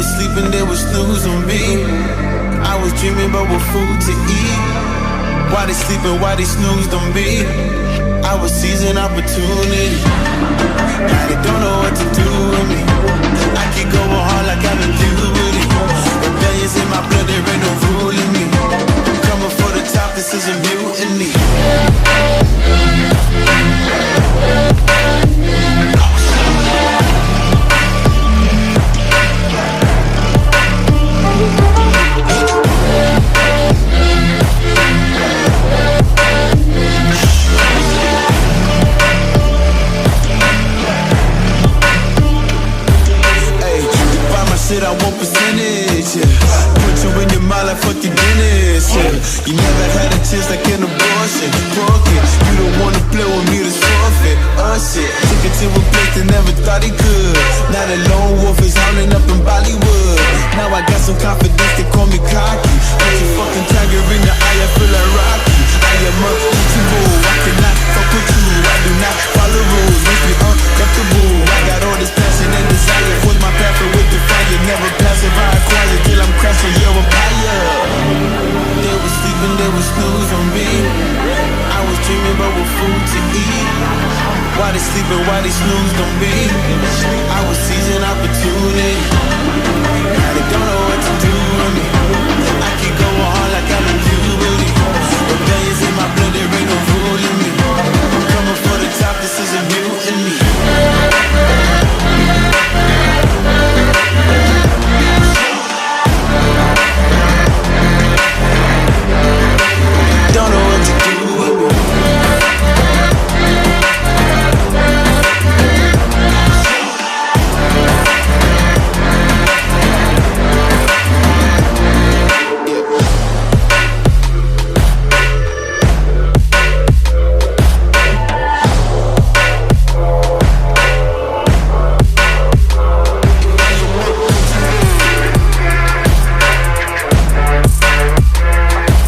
Sleeping, they would snooze on me. I was dreaming about what food to eat. Why they sleeping, why they snoozed on me? I was seizing opportunity. Now they don't know what to do with me. I keep going hard like I'm in puberty. Rebellions in my blood, there ain't no ruling me. I'm coming for the top, this is a mutiny. Shit, I want percentage, yeah. Put you in your mind like fucking Guinness, yeah. You never had a chance like an abortion. Broken, you don't wanna play with me, that's forfeit. Shit, took it to a place they never thought he could. Now the lone wolf is howling up in Bollywood. Now I got some confidence, they call me cocky. Like a fucking tiger in the eye, I feel like Rocky. I am untouchable, I cannot fuck with you. I do not follow rules, makes me uncomfortable. I got all this passion and desire, with my path with the fire. Never passive, I acquire till I'm crashing your empire. They were sleeping, they would snooze on me. I was dreaming about what food to eat. Why they sleeping, why they snoozed on me? I was seizing opportunity.